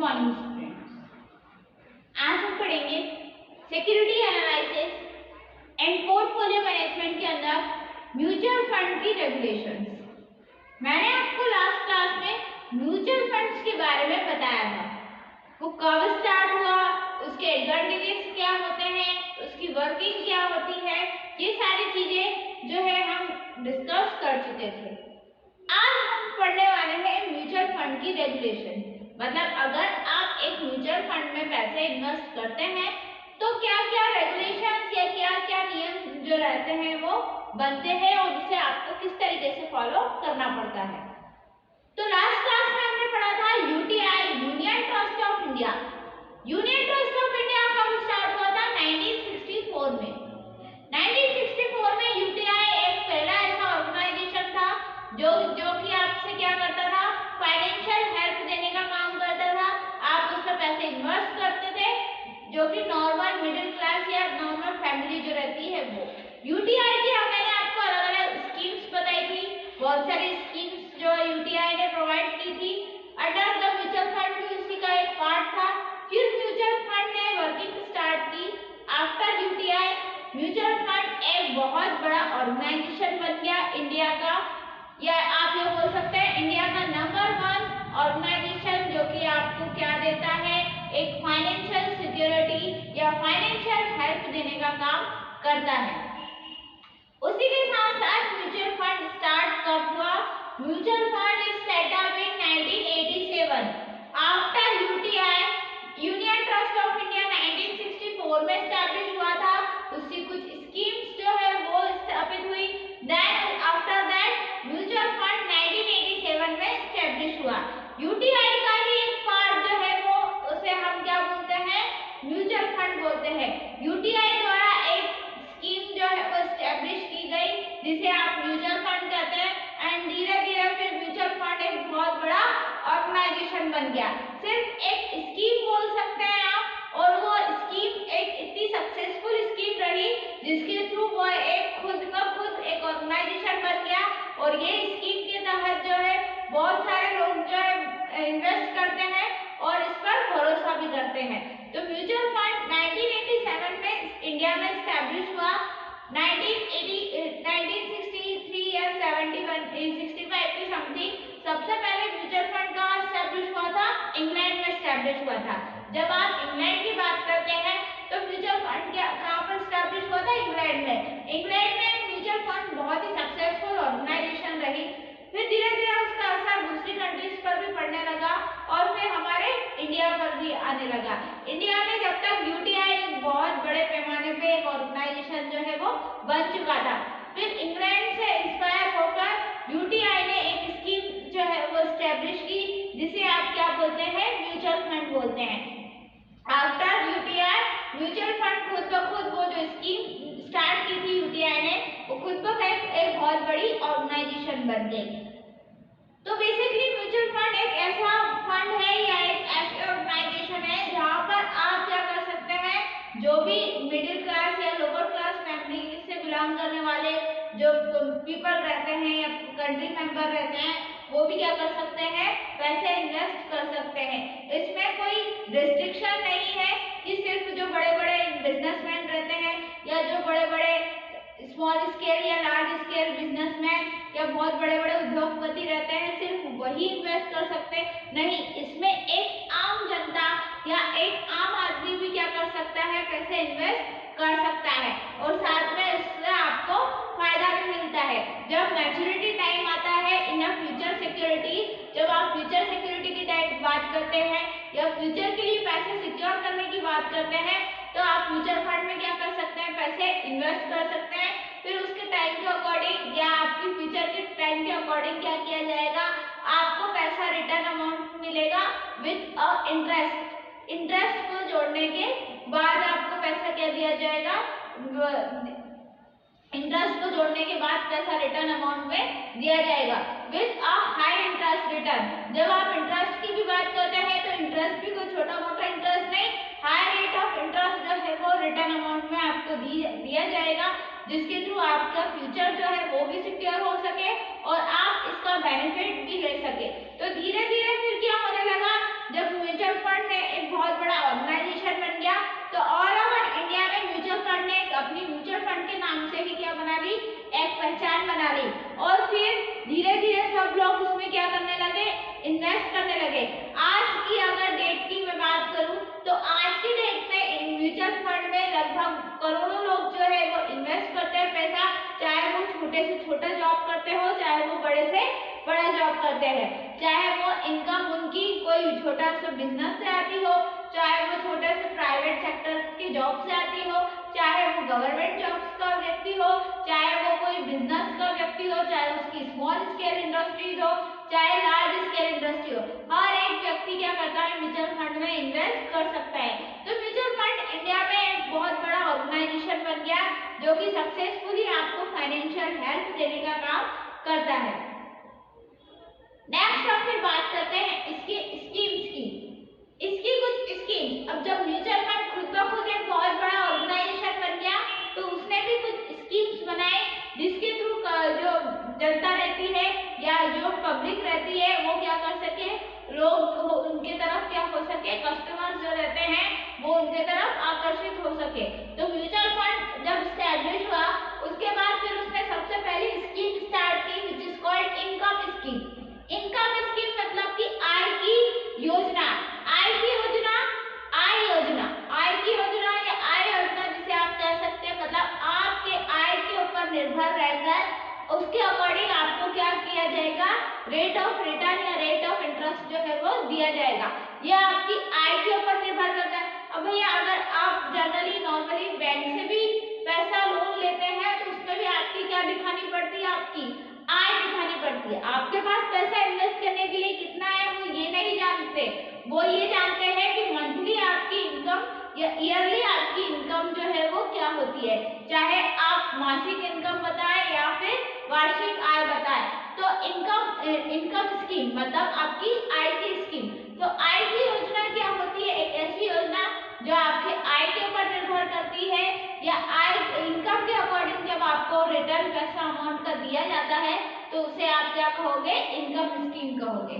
Morning students, आज हम पढ़ेंगे security analysis and portfolio management के अंदर म्यूचुअल फंड की रेगुलेशंस। मैंने आपको लास्ट क्लास में म्यूचुअल फंड्स के बारे में बताया था, वो कब स्टार्ट हुआ, उसके एडवांटेजेस क्या होते हैं, उसकी वर्किंग क्या होती है, ये सारी चीजें जो है हम डिस्कस कर चुके थे। आज हम पढ़ने वाले हैं म्यूचुअल फंड की रेगुलेशन। मतलब अगर आप एक म्यूचुअल फंड में पैसे इन्वेस्ट करते हैं तो क्या क्या रेगुलेशंस या क्या क्या नियम जो रहते हैं वो बनते हैं और उसे आपको किस तरीके से फॉलो करना पड़ता है। तो लास्ट क्लास में हमने पढ़ा था UTI, union trust of India. Union trust of India कब स्टार्ट हुआ था? 1964 में। 1964 में यूटीआई एक पहला ऐसा ऑर्गेनाइजेशन था जो कि आपसे क्या करता था, फाइनेंशियल हेल्प देने का काम करता था। आप उसमें पैसे इन्वेस्ट करते थे, जो कि नॉर्मल मिडिल क्लास या नॉर्मल फैमिली जो रहती है वो। यूटीआई की मैंने आपको अलग अलग स्कीम्स बताई थी, बहुत सारी स्कीम्स जो यूटीआई ने प्रोवाइड की थी। अंडर द म्यूचुअल फंड भी उसी का एक पार्ट था। फिर म्यूचुअल फंड ने वर्किंग स्टार्ट की। आफ्टर यूटीआई म्यूचुअल फंड एक बहुत बड़ा ऑर्गेनाइजेशन बन गया इंडिया का, या आप ये बोल सकते हैं इंडिया का नंबर 1 ऑर्गेनाइजेशन, जो कि आपको क्या देता है, एक फाइनेंशियल सिक्योरिटी या फाइनेंशियल हेल्प देने का काम करता है। उसी के साथ साथ म्यूचुअल फंड स्टार्ट कब हुआ? Mutual fund is set up in 1987 after UTI. Union trust of India 1964 में एस्टैब्लिश हुआ था। उसकी कुछ स्कीम्स जो है वो स्थापित हुई। Then after that mutual fund 1987 में एस्टैब्लिश हुआ। यूटीआई का ही एक पार्ट जो है वो उसे हम क्या बोलते हैं, म्यूचुअल फंड बोलते हैं। यूटीआई द्वारा एक स्कीम जो है वो एस्टैब्लिश की गई जिसे आप म्यूचुअल फंड कहते हैं, एंड धीरे धीरे फिर म्यूचुअल फंड एक बहुत बड़ा ऑर्गेनाइजेशन बन गया। सिर्फ एक स्कीम बोल सकते हैं आप, और वो स्कीम एक इतनी सक्सेसफुल स्कीम रही जिसके थ्रू वो एक खुद ब खुद एक ऑर्गेनाइजेशन बन गया। और ये स्कीम के तहत जो है बहुत सारे लोग जो है इन्वेस्ट करते हैं और इस पर भरोसा भी करते हैं। तो म्यूचुअल फंड 1987 में इंडिया में एस्टैब्लिश हुआ। 1963 या 65 की समथिंग सबसे पहले म्यूचुअल फंड कहाँ एस्टैब्लिश हुआ था? इंग्लैंड में एस्टैब्लिश हुआ था। जब आप इंग्लैंड की बात करते हैं तो म्यूचुअल फंड क्या कहाँ पर एस्टैब्लिश हुआ था? इंग्लैंड में। इंग्लैंड में म्यूचुअल फंड बहुत ही सक्सेसफुल ऑर्गेनाइजेशन रही। फिर धीरे धीरे उसका असर दूसरी कंट्रीज पर भी पड़ने लगा और फिर हमारे इंडिया पर भी आने लगा। इंडिया में जब तक यूटीआई बहुत बड़े पैमाने पे एक ऑर्गेनाइजेशन जो है वो बन चुका था, फिर इंग्लैंड से इंस्पायर होकर यूटीआई ने एक स्कीम जो है वो एस्टैब्लिश की जिसे आप क्या बोलते हैं? म्यूचुअल फंड बोलते हैं। आफ्टर यूटीआई म्यूचुअल फंड खुद ब खुद वो जो स्कीम स्टार्ट की थी यूटीआई ने, वो खुद ब खुद एक बहुत बड़ी ऑर्गेनाइजेशन बन गई। तो बेसिकली म्यूचुअल फंड एक ऐसा फंड है या एक ऐसी ऑर्गेनाइजेशन है जहाँ पर आप क्या कर सकते हैं, जो भी मिडिल क्लास या लोअर क्लास फैमिली से बिलोंग करने वाले जो पीपल रहते हैं या कंट्री मेंबर रहते हैं, वो भी क्या कर सकते हैं, पैसे इन्वेस्ट कर सकते हैं। इसमें कोई रिस्ट्रिक्शन नहीं है कि सिर्फ जो बड़े बड़े बिजनेसमैन रहते हैं या जो बड़े बड़े स्मॉल स्केल या लार्ज स्केल बिजनेसमैन या बहुत बड़े बड़े उद्योगपति रहते हैं, सिर्फ वही इन्वेस्ट कर सकते नहीं। इसमें एक आम जनता या एक आम आदमी भी क्या कर सकता है, पैसे इन्वेस्ट कर सकता है, और साथ में इससे आपको फायदा भी मिलता है। जब मैच्योरिटी टाइम आता है इन अ फ्यूचर सिक्योरिटी, जब आप फ्यूचर सिक्योरिटी की टाइप बात करते हैं या फ्यूचर के लिए पैसे सिक्योर करने की बात करते हैं, तो आप म्यूचुअल फंड में क्या कर सकते हैं, पैसे इन्वेस्ट कर सकते हैं। फिर उसके टाइम के अकॉर्डिंग या आपकी फ्यूचर के टाइम के अकॉर्डिंग क्या किया जाएगा, आपको पैसा रिटर्न अमाउंट मिलेगा विद अ इंटरेस्ट। इंटरेस्ट को जोड़ने के बाद आपको पैसा क्या दिया जाएगा, इंटरेस्ट को जोड़ने के बाद पैसा रिटर्न अमाउंट में दिया जाएगा with a high interest return. जब आप इंटरेस्ट की भी बात करते हैं तो इंटरेस्ट भी कोई छोटा मोटा इंटरेस्ट नहीं, हाई रेट ऑफ इंटरेस्ट जो है वो रिटर्न अमाउंट में आपको दिया जाएगा, जिसके थ्रू आपका फ्यूचर जो है वो भी सिक्योर हो सके और आप इसका बेनिफिट भी ले सके। तो धीरे धीरे फिर क्या होने लगा, जब म्यूचुअल फंड ने एक बहुत बड़ा ऑर्गेनाइजेशन बन गया, तो ऑल ओवर इंडिया में म्यूचुअल फंड ने अपनी म्यूचुअल फंड के नाम से ही क्या बना ली, एक पहचान बना ली। और फिर धीरे धीरे सब लोग उसमें क्या करने लगे, इन्वेस्ट करने लगे। आज की अगर डेट की मैं बात करूं तो आज की डेट में म्यूचुअल फंड में लगभग करोड़ों लोग जो है वो इन्वेस्ट करते हैं पैसा, चाहे वो छोटे से छोटा जॉब करते हो, चाहे वो बड़े से बड़ा जॉब करते हैं, चाहे वो इनकम उनकी कोई छोटा सा बिजनेस से आती हो, चाहे वो छोटे से प्राइवेट सेक्टर की जॉब से आती हो, चाहे वो गवर्नमेंट जॉब्स का व्यक्ति हो, चाहे वो कोई बिजनेस का व्यक्ति हो, चाहे उसकी स्मॉल स्केल इंडस्ट्रीज हो, चाहे लार्ज स्केल इंडस्ट्री हो, हर एक व्यक्ति क्या करता है, म्यूचुअल फंड में इन्वेस्ट कर सकता है। तो म्यूचुअल फंड इंडिया में एक बहुत बड़ा ऑर्गेनाइजेशन बन गया जो कि सक्सेसफुली आपको फाइनेंशियल हेल्प देने का काम करता है। नेक्स्ट हम फिर बात करते हैं इसके स्कीम्स की। इसकी कुछ स्कीम, अब जब म्यूचुअल फंड खुद ब खुद एक बहुत बड़ा ऑर्गेनाइजेशन बन गया तो उसने भी कुछ स्कीम्स बनाए जिसके थ्रू जो जनता रहती है या जो पब्लिक रहती है वो क्या कर सके, लोग उनके तरफ क्या हो सके, कस्टमर्स जो रहते हैं वो उनके तरफ आकर्षित हो सके। तो म्यूचुअल फंड जब स्टैब्लिश हुआ उसके बाद फिर उसने सबसे पहले स्कीम स्टार्ट की which is called income scheme. Income scheme मतलब कि आय की योजना, आय की योजना, आय योजना, आय की योजना या आय योजना जिसे आप कह सकते हैं, मतलब आपके आय के ऊपर निर्भर रहकर उसके अकॉर्डिंग आपको क्या किया जाएगा, रेट ऑफ रिटर्न या रेट ऑफ इंटरेस्ट जो है वो दिया जाएगा। यह आपकी आय के ऊपर निर्भर करता है। अब भैया अगर आप जनरली नॉर्मली बैंक से भी पैसा लोन लेते हैं तो उसमें भी आपकी क्या दिखानी पड़ती है, आपकी आय दिखानी पड़ती है। आपके पास पैसा इन्वेस्ट करने के लिए कितना है वो ये नहीं जानते, वो ये जानते हैं कि मंथली आपकी इनकम या ईयरली आपकी इनकम जो है वो क्या होती है, चाहे आप मासिक इनकम बताएं या फिर वार्षिक आय बताएं। तो इनकम स्कीम मतलब आपकी आय की स्कीम। तो आय की योजना क्या होती है, एक ऐसी योजना जो आपके आय के ऊपर निर्भर करती है या आय इनकम के अकॉर्डिंग जब आपको रिटर्न पैसा अमाउंट का दिया जाता है तो उसे आप क्या कहोगे, इनकम स्कीम कहोगे।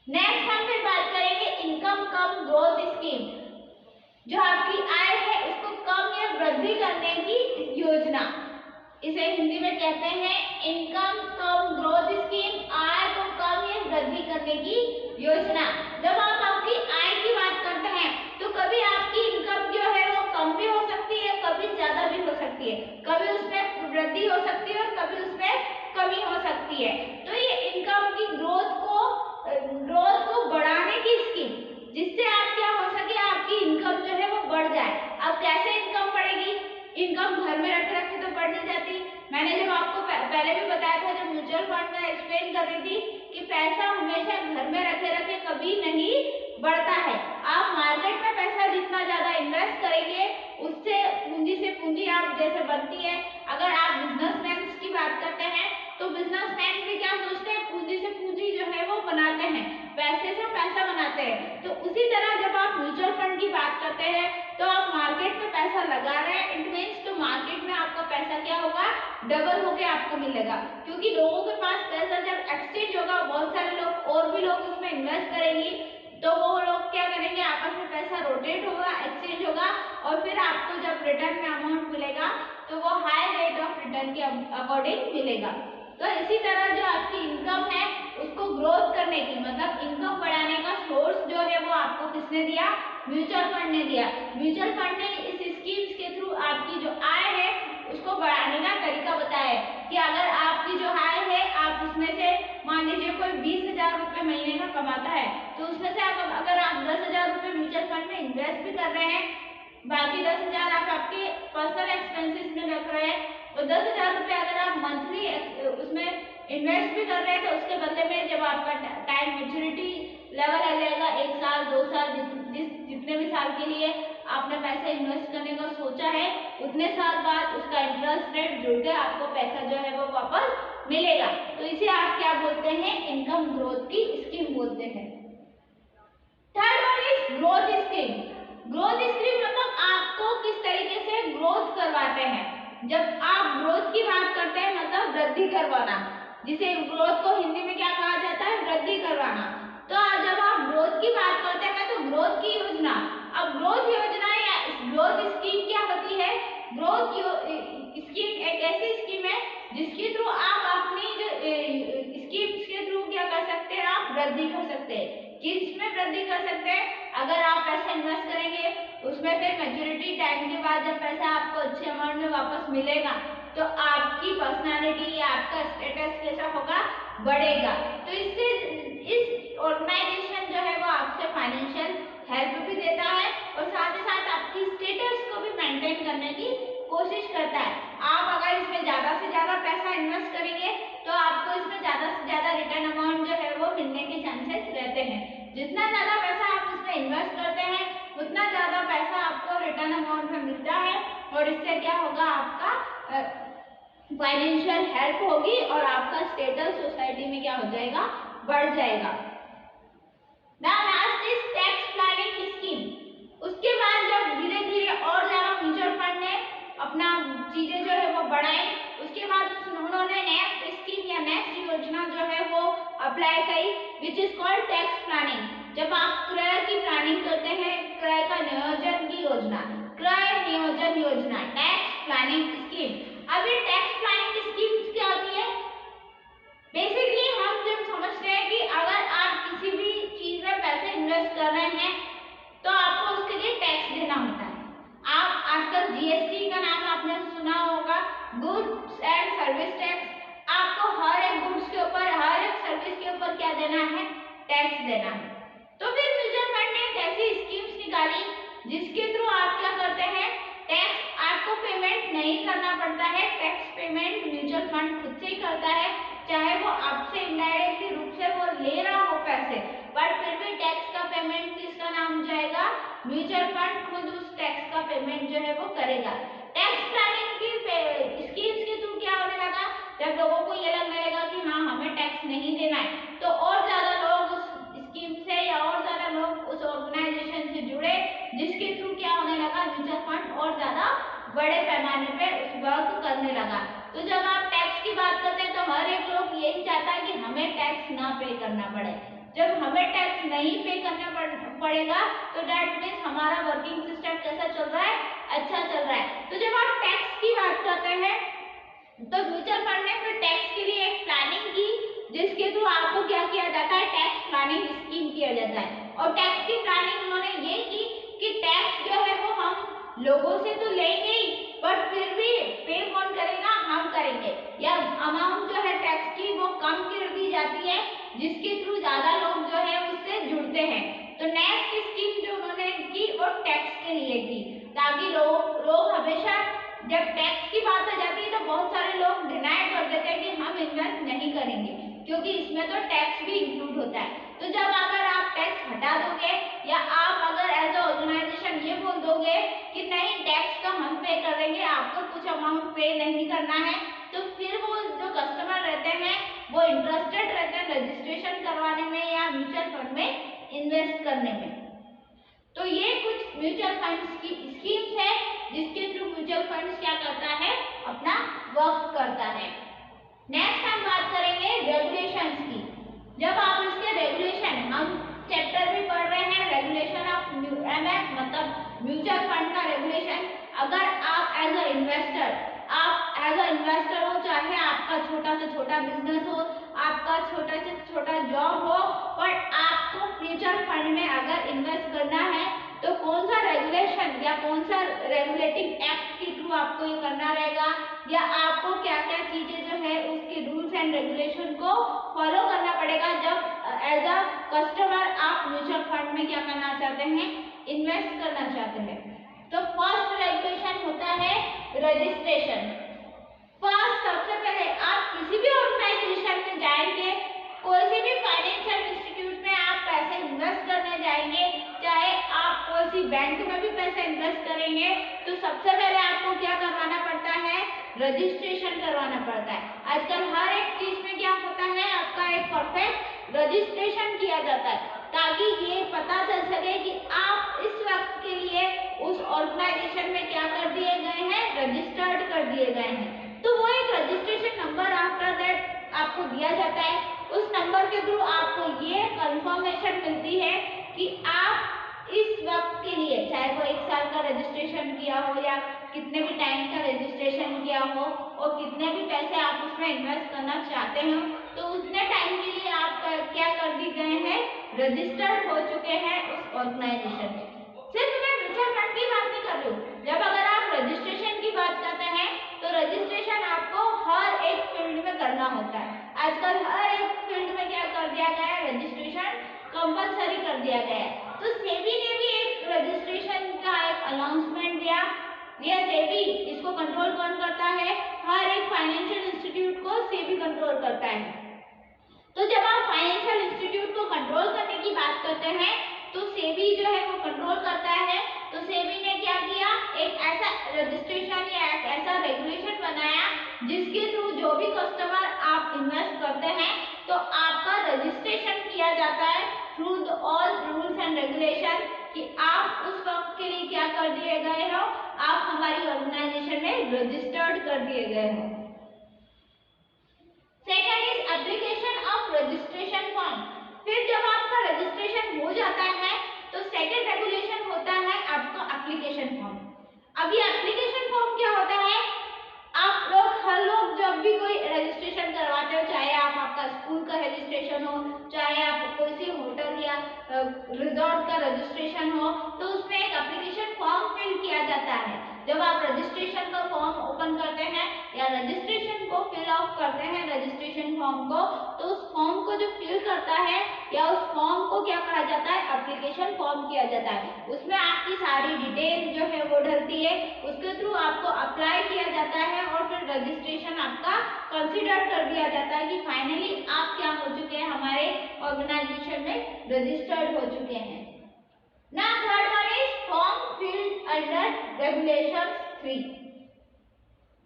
नेक्स्ट हम फिर बात करेंगे इनकम कम ग्रोथ स्कीम। जो आपकी आय है उसको कम या वृद्धि करने की योजना, इसे हिंदी में कहते हैं इनकम कम ग्रोथ स्कीम, आय को कम या वृद्धि करने की योजना। जब आप आपकी आय की बात करते हैं तो कभी आपकी इनकम जो है वो कम भी हो सकती है, कभी ज्यादा भी हो सकती है, कभी उसमें वृद्धि हो सकती है और कभी उसमें कमी हो सकती है। तो ये इनकम की ग्रोथ को बढ़ाने की स्कीम, जिससे आप क्या हो सके, आपकी इनकम जो है वो बढ़ जाए। अब कैसे इनकम बढ़ेगी, इनकम घर में रखे रखे तो बढ़ नहीं जाती। मैंने जब आपको पहले भी बताया था, जब म्यूचुअल फंड में एक्सप्लेन कर रही थी कि पैसा हमेशा घर में रखे रखे कभी नहीं बढ़ता है। आप मार्केट में पैसा जितना ज्यादा इन्वेस्ट करेंगे उससे पूंजी से पूंजी आप जैसे बनती है। अगर आप बिजनेसमैन की बात करते हैं तो बिजनेसमैन भी क्या सोचते हैं, पूंजी से पूंजी जो है वो बनाते हैं, पैसे से पैसा बनाते हैं। तो उसी तरह जब आप म्यूचुअल फंड की बात करते हैं तो आप मार्केट में पैसा लगा रहे हैं, इट मीन्स तो मार्केट में आपका पैसा क्या होगा, डबल होके आपको मिलेगा। क्योंकि लोगों के पास पैसा जब एक्सचेंज होगा, बहुत सारे लोग और भी लोग इसमें इन्वेस्ट करेंगे तो वो लोग क्या करेंगे, आपस में पैसा रोटेट होगा, एक्सचेंज होगा और फिर आपको जब रिटर्न में अमाउंट मिलेगा तो वो हाई रेट ऑफ रिटर्न के अकॉर्डिंग मिलेगा। तो इसी तरह जो आपकी इनकम है उसको ग्रोथ करने की, मतलब इनकम बढ़ाने का सोर्स जो है वो आपको किसने दिया, म्यूचुअल फंड ने दिया। म्यूचुअल फंड ने इस स्कीम्स के थ्रू आपकी जो आय है उसको बढ़ाने का तरीका बताया है कि अगर आपकी जो आय है आप उसमें से मान लीजिए कोई 20,000 रुपये महीने का कमाता है तो उसमें से अगर आप 10,000 रुपये म्यूचुअल फंड में इन्वेस्ट भी कर रहे हैं, बाकी 10,000 आप आपके पर्सनल एक्सपेंसेस में रख रहे हैं, तो 10,000 रुपये अगर आप मंथली उसमें इन्वेस्ट भी कर रहे हैं तो उसके बदले में जब आपका टाइम मैच्योरिटी लेवल आ जाएगा, 1 साल 2 साल जितने भी साल के लिए आपने पैसा इन्वेस्ट करने का सोचा है उतने साल बाद उसका इंटरेस्ट रेट जुड़ के आपको पैसा जो है वो वापस मिलेगा। तो इसे आप क्या बोलते हैं, इनकम ग्रोथ की स्कीम बोलते हैं। Third one is growth scheme. Growth scheme मतलब आपको किस तरीके से ग्रोथ करवाते हैं। जब आप ग्रोथ की बात करते हैं मतलब वृद्धि करवाना, जिसे ग्रोथ को हिंदी में क्या कहा जाता है, वृद्धि करवाना। तो जब आप ग्रोथ की बात करते हैं तो ग्रोथ की योजना, अब ग्रोथ योजना या ग्रोथ स्कीम क्या होती है? ग्रोथ स्कीम एक ऐसी स्कीम है जिसके थ्रू आप अपनी जो स्कीम्स के थ्रू क्या कर सकते हैं, आप वृद्धि कर सकते हैं। किसमें वृद्धि कर सकते हैं? अगर आप पैसा इन्वेस्ट करेंगे उसमें फिर मैच्योरिटी टाइम के बाद जब पैसा आपको अच्छे अमाउंट में वापस मिलेगा तो आपकी पर्सनालिटी या आपका स्टेटस कैसा होगा, बढ़ेगा। तो इससे इस ऑर्गेनाइजेशन जो है वो आपसे फाइनेंशियल हेल्प भी देता है और साथ ही साथ आपकी स्टेटस को भी मेंटेन करने की कोशिश करता है। आप अगर इसमें ज्यादा से ज्यादा पैसा इन्वेस्ट करेंगे तो आपको इसमें ज्यादा से ज्यादा रिटर्न अमाउंट जो है वो मिलने के चांसेस रहते हैं। जितना ज्यादा पैसा आप इसमें इन्वेस्ट करते हैं उतना ज्यादा पैसा आपको रिटर्न अमाउंट में मिलता है और इससे क्या होगा, आपका फाइनेंशियल हेल्प होगी और आपका स्टेटस सोसाइटी में क्या हो जाएगा, बढ़ जाएगा। Now last is tax planning scheme। उसके बाद जब धीरे धीरे और ज्यादा म्यूचुअल फंड ने अपना चीजें जो है वो बढ़ाई, उसके बाद उन्होंने नेक्स्ट स्कीम या नेक्स्ट योजना जो है वो अप्लाई करी which is called tax planning. जब आप क्रय की प्लानिंग करते हैं, क्रय का नियोजन की योजना, क्रय नियोजन योजना, टैक्स प्लानिंग स्कीम। अब ये टैक्स प्लानिंग स्कीम क्या होती है? बेसिकली हम जब समझते हैं कि अगर आप किसी भी चीज में पैसे इन्वेस्ट कर रहे हैं तो आपको उसके लिए टैक्स देना होता है। आप आजकल जीएसटी का नाम आपने सुना होगा, गुड्स एंड सर्विस टैक्स। आपको हर एक गुड्स के ऊपर, हर एक सर्विस के ऊपर क्या देना है, टैक्स देना है। तो फिर म्यूचुअल फंड ने एक ऐसी स्कीम्स निकाली जिसके थ्रू आप क्या करते हैं, टैक्स आपको पेमेंट नहीं करना पड़ता है। टैक्स पेमेंट म्यूचुअल फंड खुद से ही करता है, चाहे वो आपसे इनडायरेक्टली रूप से वो ले रहा हो पैसे, बट फिर भी टैक्स का पेमेंट किसका नाम जाएगा, म्यूचुअल फंड खुद उस टैक्स का पेमेंट जो है वो करेगा। टैक्स प्लानिंग की स्कीम्स के थ्रू क्या होने लगा, जब लोगों को ये लगने लगा कि हाँ हमें टैक्स नहीं देना है तो और ज्यादा लोग उस स्कीम से या और ज्यादा लोग उस ऑर्गेनाइजेशन से जुड़े, जिसके थ्रू क्या होने लगा, म्यूचुअल फंड और ज्यादा बड़े पैमाने पे उस वर्क करने लगा। तो जब आप टैक्स की बात करते हैं तो हर एक लोग यही चाहता है कि हमें टैक्स ना पे करना पड़े। जब हमें टैक्स नहीं पे करना पड़ेगा तो दैट मीन्स हमारा वर्किंग सिस्टम कैसा चल रहा है, अच्छा चल रहा है। तो जब आप टैक्स की बात करते हैं तो म्यूचुअल फंड ने फिर टैक्स के लिए एक प्लानिंग की जिसके थ्रू आपको क्या किया जाता है, टैक्स प्लानिंग स्कीम किया जाता है। और टैक्स की प्लानिंग उन्होंने ये की कि टैक्स जो है वो हम लोगों से तो लेंगे ही, बट फिर भी पे कौन करेगा, हम करेंगे। या अमाउंट जो है टैक्स की वो कम कर दी जाती है जिसके थ्रू ज्यादा लोग जो है उससे जुड़ते हैं। तो नेक्स्ट स्कीम जो उन्होंने की वो टैक्स के लिए की, ताकि लोग हमेशा जब टैक्स की बात आ जाती है तो बहुत सारे लोग डिनाई कर देते हैं कि हम इन्वेस्ट नहीं करेंगे क्योंकि इसमें तो टैक्स भी इंक्लूड होता है। तो जब अगर आप टैक्स हटा दोगे या आप अगर एज अ ऑर्गेनाइजेशन ये बोल दोगे कि नहीं टैक्स तो हम पे करेंगे, आपको कुछ अमाउंट पे नहीं करना है, तो फिर वो जो कस्टमर रहते हैं वो इंटरेस्टेड रहते हैं रजिस्ट्रेशन करवाने में या म्यूचुअल फंड में इन्वेस्ट करने में। तो ये कुछ म्यूचुअल फंड्स की स्कीम्स है जिसके थ्रू म्यूचुअल फंड्स क्या करता है, अपना वर्क करता है। नेक्स्ट हम बात करेंगे रेगुलेशंस की। जब आप इसके रेगुलेशन, हम चैप्टर भी पढ़ रहे हैं रेगुलेशन ऑफ एमएफ मतलब म्यूचुअल फंड का रेगुलेशन। अगर आप एज अ इन्वेस्टर हो, चाहे आपका छोटा से छोटा बिजनेस हो, आपका छोटा से छोटा जॉब हो, पर आपको म्यूचुअल फंड में अगर इन्वेस्ट करना है तो कौन सा रेगुलेशन या कौन सा रेगुलेटिंग एक्ट के थ्रू आपको ये करना रहेगा, या आपको क्या क्या चीजें जो है उसके रूल्स एंड रेगुलेशन को फॉलो करना पड़ेगा जब एज अ कस्टमर आप म्यूचुअल फंड में क्या करना चाहते हैं, इन्वेस्ट करना चाहते हैं। तो फर्स्ट रेगुलेशन होता है रजिस्ट्रेशन। फर्स्ट सबसे पहले आप किसी भी ऑर्गेनाइजेशन में जाएंगे, कोई से भी फाइनेंशियल इंस्टीट्यूट में आप पैसे इन्वेस्ट करने जाएंगे, चाहे आप कोई सी बैंक में भी पैसे इन्वेस्ट करेंगे, तो सबसे पहले आपको क्या करवाना पड़ता है, रजिस्ट्रेशन करवाना पड़ता है। आजकल हर एक चीज में क्या होता है, आपका एक परफेक्ट रजिस्ट्रेशन किया जाता है ताकि ये पता चल सके कि आप इस वक्त के लिए उस ऑर्गेनाइजेशन में क्या कर दिए गए हैं, रजिस्टर्ड कर दिए गए हैं। तो वो एक रजिस्ट्रेशन नंबर आफ्टर दैट आपको दिया जाता है। उस नंबर के थ्रू आपको ये कंफर्मेशन मिलती है कि आप इस वक्त के लिए, चाहे वो 1 साल का रजिस्ट्रेशन किया हो या कितने भी टाइम का रजिस्ट्रेशन किया हो और कितने भी पैसे आप उसमें इन्वेस्ट करना चाहते हो, तो उतने टाइम के लिए आप क्या कर दी गए हैं, रजिस्टर्ड हो चुके हैं उस ऑर्गेनाइजेशन में। सिर्फ मैं म्यूचुअल फंड की बात नहीं कर रही हूँ, जब अगर आप रजिस्ट्रेशन की बात करते हैं तो रजिस्ट्रेशन आपको हर एक फील्ड में करना होता है। आजकल हर एक फील्ड में क्या कर दिया गया है, रजिस्ट्रेशन कंपलसरी कर दिया गया है। तो सेबी ने भी एक रजिस्ट्रेशन का एक अनाउंसमेंट दिया। यह सेबी, इसको कंट्रोल कौन करता है, हर एक फाइनेंशियल इंस्टीट्यूट को सेबी कंट्रोल करता है। तो जब आप फाइनेंशियल इंस्टीट्यूट को कंट्रोल करने की बात करते हैं तो सेबी जो है वो कंट्रोल करता है। तो सेबी ने क्या किया, एक ऐसा रजिस्ट्रेशन या एक ऐसा रेगुलेशन बनाया जिसके थ्रू जो भी कस्टमर आप इन्वेस्ट करते हैं तो आपका रजिस्ट्रेशन किया जाता है through all rules and regulation, कि आप उस वक्त के लिए क्या कर दिए गए हो, आप हमारी ऑर्गेनाइजेशन में रजिस्टर्ड कर दिए गए हो। Second is application of registration form. फिर जब आपका रजिस्ट्रेशन हो जाता है तो सेकंड रेगुलेशन होता है आपका एप्लीकेशन फॉर्म। अब ये एप्लीकेशन फॉर्म क्या होता है, आप लोग हर लोग जब भी कोई रजिस्ट्रेशन करवाते हो, चाहे आप आपका स्कूल का रजिस्ट्रेशन हो, चाहे आप कोई सी होटल या रिजॉर्ट का रजिस्ट्रेशन हो, तो उसमें एक एप्लीकेशन फॉर्म फिल किया जाता है। जब आप रजिस्ट्रेशन का फॉर्म ओपन करते हैं या रजिस्ट्रेशन को फिल आउट करते हैं रजिस्ट्रेशन फॉर्म को, तो उस फॉर्म को जो फिल करता है या उस फॉर्म को क्या कहा जाता है, एप्लीकेशन फॉर्म किया जाता है। उसमें आपकी सारी डिटेल जो है वो डलती है, उसके थ्रू आपको अप्लाई किया जाता है और फिर रजिस्ट्रेशन आपका कंसीडर कर दिया जाता है कि फाइनली आप क्या हो चुके हैं, हमारे ऑर्गेनाइजेशन में रजिस्टर्ड हो चुके हैं। Now third one is form filled under regulations 3।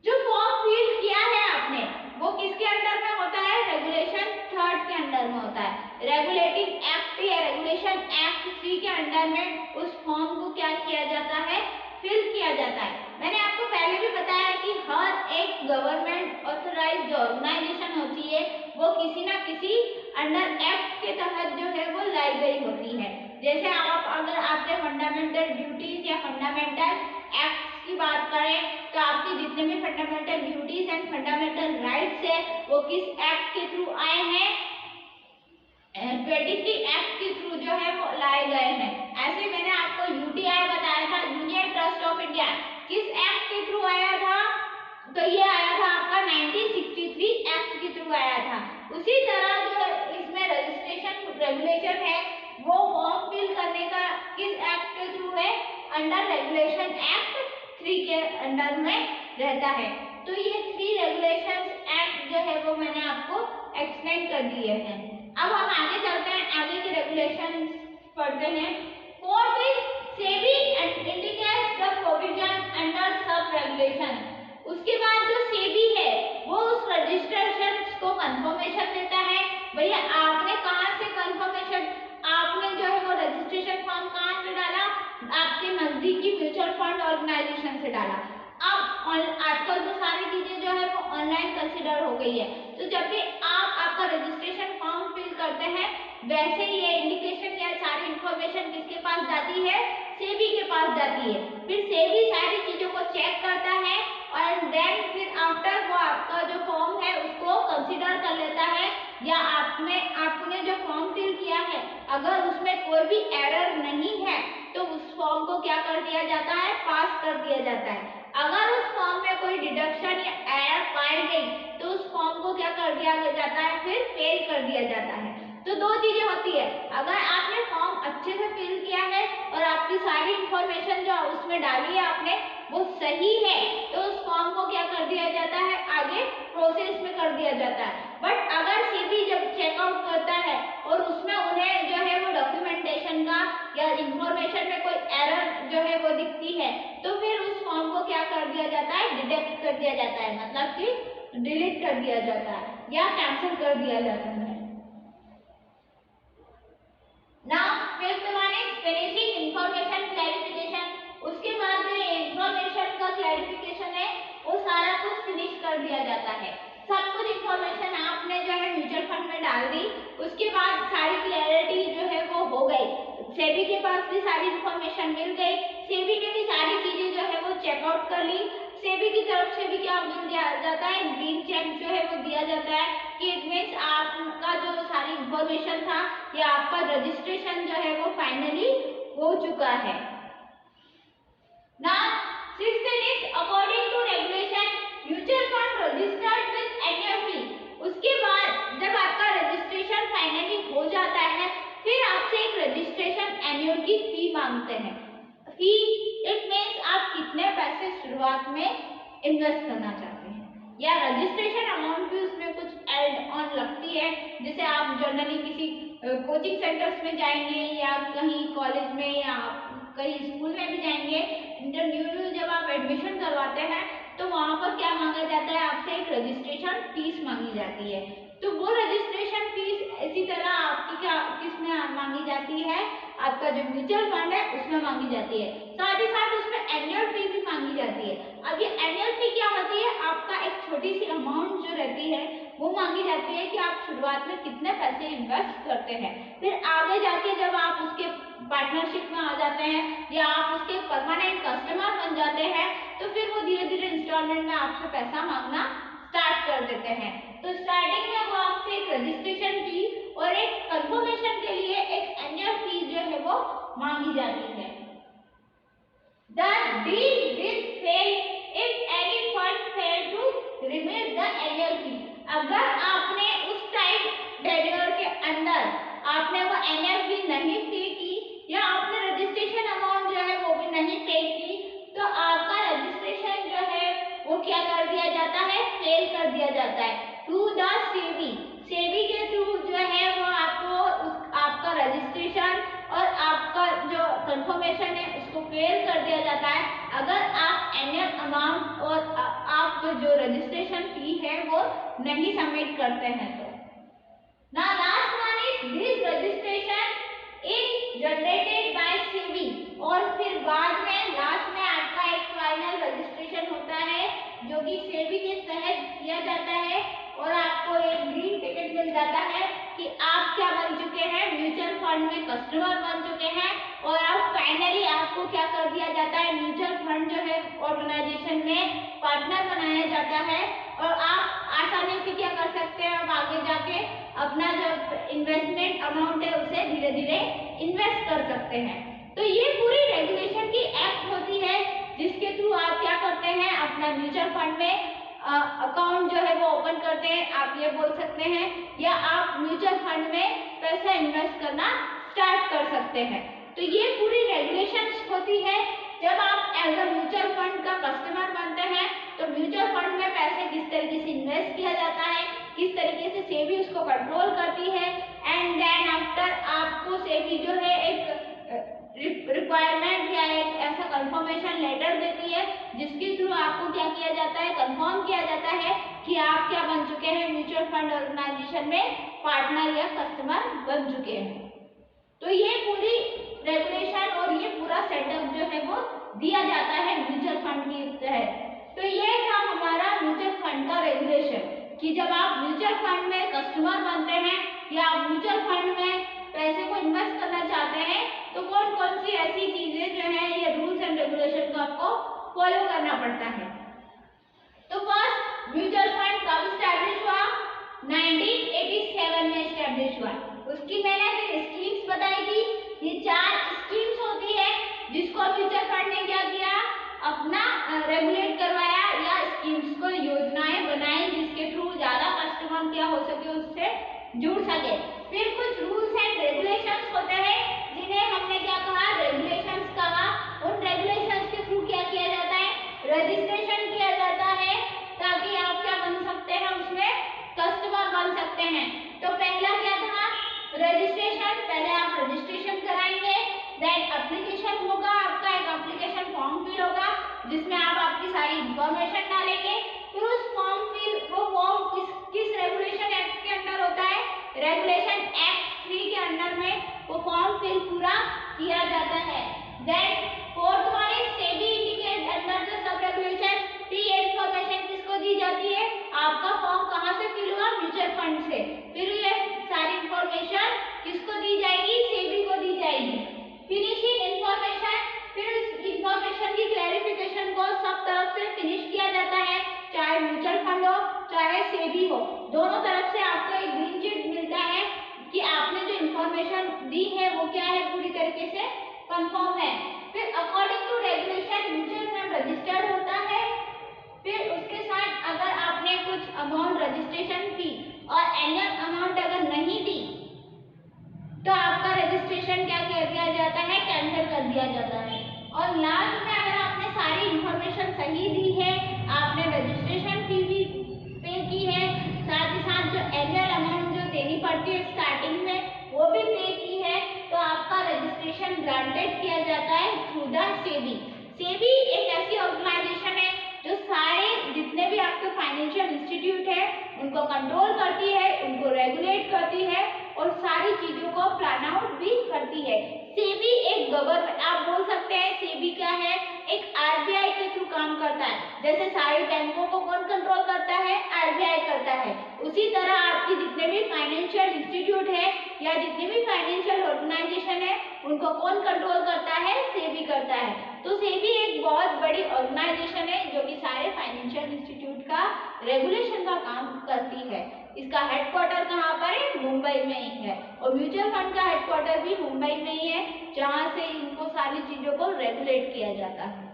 जो फॉर्म फिल किया है आपने वो किसके अंडर में होता है, रेगुलेशन 3 के अंडर में होता है। रेगुलेटिंग एक्ट या रेगुलेशन एक्ट 3 के अंडर में उस फॉर्म को क्या किया जाता है, फिल किया जाता है। मैंने आपको पहले भी बताया कि हर एक गवर्नमेंट ऑथराइज्ड ऑर्गेनाइजेशन होती है वो किसी ना किसी अंडर एक्ट के तहत जो है वो लाई गई होती है। जैसे आप अगर आपके फंडामेंटल ड्यूटीज या फंडामेंटल एक्ट्स की बात करें तो आपके जितने भी fundamental duties and fundamental rights है वो किस एक्ट के थ्रू आए हैं, 23 एक्ट के थ्रू जो है वो लाए गए हैं। ऐसे मैंने आपको यूटीआई बताया था, यूनियन ट्रस्ट ऑफ इंडिया, किस एक्ट के थ्रू आया था, तो ये आया था आपका 1963 एक्ट के थ्रू आया था। उसी तरह जो इसमें रजिस्ट्रेशन रेगुलेशन है वो फॉर्म फिल करने का किस एक्ट के थ्रू है, अंडर रेगुलेशन एक्ट 3 के अंडर में रहता है। तो ये 3 रेगुलेशंस एक्ट जो है वो मैंने आपको एक्सप्लेन कर दिए हैं। अब हम आगे चलते हैं, आगे के रेगुलेशन पढ़ते हैं। Fourth is SEBI indicates the provision under sub regulation. उसके बाद जो सेबी है वो उस रजिस्ट्रेशन को कंफर्मेशन देता है। भैया आपने कहां से कंफर्मेशन, आपने जो है वो रजिस्ट्रेशन फॉर्म कहां से डाला, आपके नजदीकी म्यूचुअल फंड ऑर्गेनाइजेशन से डाला। अब आजकल तो सारी चीजें जो है वो ऑनलाइन कंसीडर हो गई है, तो जब भी आप आपका रजिस्ट्रेशन फॉर्म फिल करते हैं वैसे ही ये इंडिकेशन या सारी इंफॉर्मेशन किसके पास जाती है, सेबी के पास जाती है। फिर सेबी सारी चीजों को चेक करता है और देन फिर आफ्टर वो आपका जो फॉर्म है उसको कंसीडर कर लेता है, या आपने जो फॉर्म फिल किया है अगर उसमें कोई भी एरर नहीं है तो उस फॉर्म को क्या कर दिया जाता है, पास कर दिया जाता है। अगर उस फॉर्म में कोई डिडक्शन या एरर पाई गई तो उस फॉर्म को क्या कर दिया जाता है, फिर फेल कर दिया जाता है। तो दो चीजें होती है, अगर आपने फॉर्म अच्छे से फिल किया है और आपकी सारी इंफॉर्मेशन जो उसमें डाली है आपने वो सही है तो उस फॉर्म को क्या कर दिया जाता है, आगे प्रोसेस में कर दिया जाता है। बट अगर सेबी जब चेकआउट करता है और उसमें उन्हें जो है वो डॉक्यूमेंटेशन का या इंफॉर्मेशन में कोई एरर जो है वो दिखती है तो फिर उस फॉर्म को क्या कर दिया जाता है, डिडक्ट कर दिया जाता है, मतलब कि डिलीट कर दिया जाता है या कैंसिल कर दिया जाता है। Now fifth one is finishing information clarification। उसके बाद जो इंफॉर्मेशन का क्लैरिफिकेशन है वो सारा कुछ फिनिश कर दिया जाता है। सब कुछ इंफॉर्मेशन आपने जो है फंड में डाल दी, उसके बाद सारी क्लैरिटी जो है वो हो गई, सेबी के पास भी सारी इंफॉर्मेशन मिल गई, सेबी ने भी सारी चीजें जो है वो चेकआउट कर ली, सेबी की तरफ से भी क्या दिया जाता है, ग्रीन चेक जो है वो दिया जाता है कि इट मींस आपका जो सारी इंफॉर्मेशन था या आपका रजिस्ट्रेशन जो है वो फाइनली हो चुका है। Now, sixth thing is according to regulation, mutual fund registered with annual fee. उसके बाद जब आपका रजिस्ट्रेशन फाइनली हो जाता है, फिर आपसे एक रजिस्ट्रेशन एनुअल की फी मांगते हैं। फी इट मीन्स आप कितने पैसे शुरुआत में इन्वेस्ट करना चाहते हैं, या रजिस्ट्रेशन अमाउंट भी उसमें कुछ ऐड ऑन लगती है। जैसे आप जनरली किसी कोचिंग सेंटर्स में जाएंगे या कहीं कॉलेज में या कहीं स्कूल में भी जाएंगे, न्यू जब आप एडमिशन करवाते हैं तो वहाँ पर क्या मांगा जाता है, आपसे एक रजिस्ट्रेशन फीस मांगी जाती है। तो वो रजिस्ट्रेशन फीस इसी तरह आपकी क्या किसमें मांगी जाती है, आपका जो म्यूचुअल फंड है उसमें मांगी जाती है, साथ ही साथ उसमें एनुअल फी भी मांगी जाती है। अब ये एनुअल फी क्या होती है, आपका एक छोटी सी अमाउंट जो रहती है वो मांगी जाती है कि आप शुरुआत में कितने पैसे इन्वेस्ट करते हैं, फिर आगे जाके जब आप उसके पार्टनरशिप में आ जाते हैं या आप उसके परमानेंट कस्टमर बन जाते हैं, तो फिर वो धीरे धीरे इंस्टॉलमेंट में आपसे पैसा मांगना स्टार्ट कर देते हैं। तो स्टार्टिंग में वो आपसे एक रजिस्ट्रेशन फी और एक कंफर्मेशन के लिए एक एनुअल फी जो है वो मांगी जाती है। The deal will fail if any fund fail to remit the annual fee. अगर आपने उस टाइम टेन्योर के अंदर आपने वो एनुअल फी नहीं पे की या आपने रजिस्ट्रेशन अमाउंट जो है वो भी नहीं पे की, तो आपका रजिस्ट्रेशन जो है वो क्या कर दिया जाता है, फेल कर दिया जाता है। थ्रू द सेबी, सेबी के थ्रू जो है वो आपको आपका रजिस्ट्रेशन और आपका जो कंफर्मेशन है उसको फेल कर दिया जाता है अगर आप एनुअल अमाउंट और आप जो रजिस्ट्रेशन फी है वो नहीं सबमिट करते हैं। तो now last one is this registration is generated by SEBI, और फिर बाद में लास्ट में आपका एक फाइनल रजिस्ट्रेशन होता है जो कि सेबी के तहत किया जाता है और आपको एक ग्रीन टिकट मिल जाता है कि आप क्या बन चुके हैं, म्यूचुअल फंड में कस्टमर बन चुके हैं, और अब फाइनली आपको क्या कर दिया जाता है, म्यूचुअल फंड जो है ऑर्गेनाइजेशन में पार्टनर बनाया जाता है और आप आसानी से क्या कर सकते हैं, अब आगे जाके अपना जो इन्वेस्टमेंट अमाउंट है उसे धीरे धीरे इन्वेस्ट कर सकते हैं। तो ये पूरी रेगुलेशन की एक्ट होती है जिसके थ्रू आप क्या करते हैं, अपना म्यूचुअल फंड में अकाउंट जो है वो ओपन करते हैं, आप ये बोल सकते हैं, या आप म्यूचुअल फंड में पैसा इन्वेस्ट करना स्टार्ट कर सकते हैं। तो ये पूरी रेगुलेशंस होती है। जब आप एज अ म्यूचुअल फंड का कस्टमर बनते हैं तो म्यूचुअल फंड में पैसे किस तरीके से इन्वेस्ट किया जाता है, किस तरीके से सेबी उसको कंट्रोल करती है, एंड देन आफ्टर आपको सेबी जो है एक रिक्वायरमेंट या एक ऐसा कंफर्मेशन लेटर देती है जिसके थ्रू आपको क्या किया जाता है, कंफर्म किया जाता है कि आप क्या बन चुके हैं, म्यूचुअल फंड ऑर्गेनाइजेशन में पार्टनर या कस्टमर बन चुके हैं। तो ये पूरी रेगुलेशन और ये पूरा सेटअप जो है वो दिया जाता है म्यूचुअल फंड के तहत। तो ये था हमारा म्यूचुअल फंड का रेगुलेशन कि जब आप म्यूचुअल फंड में कस्टमर बनते हैं या आप म्यूचुअल फंड में पैसे को इन्वेस्ट करना चाहते हैं तो कौन कौन सी ऐसी चीजें जो है ये रूल्स एंड रेगुलेशन को आपको फॉलो करना पड़ता है। तो फर्स्ट, म्यूचुअल फंड कब स्टैब्लिश हुआ, 1987 में स्टैब्लिश हुआ। उसकी मैंने फिर स्कीम्स बताई थी, ये 4 स्कीम्स होती है जिसको म्यूचुअल फंड ने क्या किया, अपना रेगुलेट करवाया या स्कीम्स को योजनाएं बनाई जिसके थ्रू ज्यादा कस्टमर क्या हो सके, उससे जुड़ सके। फिर कुछ रूल्स एंड रेगुलेशंस होते हैं जिन्हें हमने क्या कहा, रेगुलेशंस कहा। उन रेगुलेशंस के थ्रू क्या किया जाता है, रजिस्ट्रेशन किया जाता है ताकि आप क्या बन सकते हैं, उसमें कस्टमर बन सकते हैं। तो पहला क्या था, रजिस्ट्रेशन। पहले आप रजिस्ट्रेशन कराएंगे, देन एप्लीकेशन होगा, आपका एक एप्लीकेशन फॉर्म फिल होगा जिसमें आप आपकी सारी इंफॉर्मेशन डालेंगे। फिर उस फॉर्म फिल, वो फॉर्म किस रेगुलेशन एक्ट के अंदर होता है, रेगुलेशन एक्ट 3 के अंदर में वो फॉर्म फिल पूरा किया जाता है। Then fourth one is SEBI indicate under the sub regulation. ये इंफॉर्मेशन किसको दी जाती है, आपका फॉर्म कहां से फिल हुआ, म्यूचुअल फंड से। फिर ये म्यूचुअल फंड हो चाहे सेबी हो, दोनों तरफ से आपको एक ग्रीन चिट मिलता है कि आपने जो इंफॉर्मेशन दी है वो क्या है, पूरी तरीके से कंफर्म है। फिर according to regulation mutual fund registered होता है। फिर उसके साथ अगर आपने कुछ अमाउंट रजिस्ट्रेशन की और एनुअल अमाउंट अगर नहीं दी तो आपका रजिस्ट्रेशन क्या कर दिया जाता है, कैंसिल कर दिया जाता है। और लास्ट में अगर आपने सारी इंफॉर्मेशन सही दी है, आपने रजिस्ट्रेशन फी भी पे की है, साथ ही साथ जो एनुअल अमाउंट जो देनी पड़ती है स्टार्टिंग में वो भी पे की है, तो आपका रजिस्ट्रेशन ग्रांटेड किया जाता है थ्रू द सेबी। सेबी एक ऐसी ऑर्गेनाइजेशन है जो सारे जितने भी आपके फाइनेंशियल इंस्टीट्यूट है उनको कंट्रोल करती है, उनको रेगुलेट करती है और सारी चीजों को प्लान आउट भी करती है। सेबी एक गवर्नमेंट, आप बोल सकते हैं सेबी क्या है, एक आरबीआई के थ्रू काम करता है। जैसे सारे बैंकों को कौन कंट्रोल करता है, आरबीआई करता है, उसी तरह आपकी जितने भी फाइनेंशियल इंस्टीट्यूट है या जितने भी फाइनेंशियल ऑर्गेनाइजेशन है उनको कौन कंट्रोल करता है, सेबी करता है। तो सेबी एक बहुत बड़ी ऑर्गेनाइजेशन है जो कि सारे फाइनेंशियल इंस्टीट्यूट का रेगुलेशन का काम करती है। इसका हेडक्वार्टर कहाँ पर है, मुंबई में ही है। और म्यूचुअल फंड का हेडक्वार्टर भी मुंबई में ही है जहाँ से इनको सारी चीजों को रेगुलेट किया जाता है।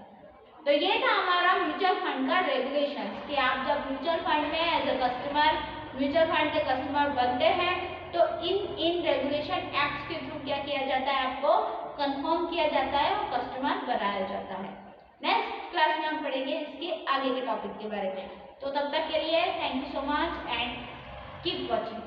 तो ये था हमारा म्यूचुअल फंड का रेगुलेशन कि आप जब म्यूचुअल फंड में as a customer mutual fund के कस्टमर बनते हैं तो इन रेगुलेशन एक्ट्स के थ्रू क्या किया जाता है, आपको कंफर्म किया जाता है और कस्टमर बनाया जाता है। नेक्स्ट क्लास में हम पढ़ेंगे इसके आगे के टॉपिक के बारे में। तो तब तक के लिए thank you so much and keep watching.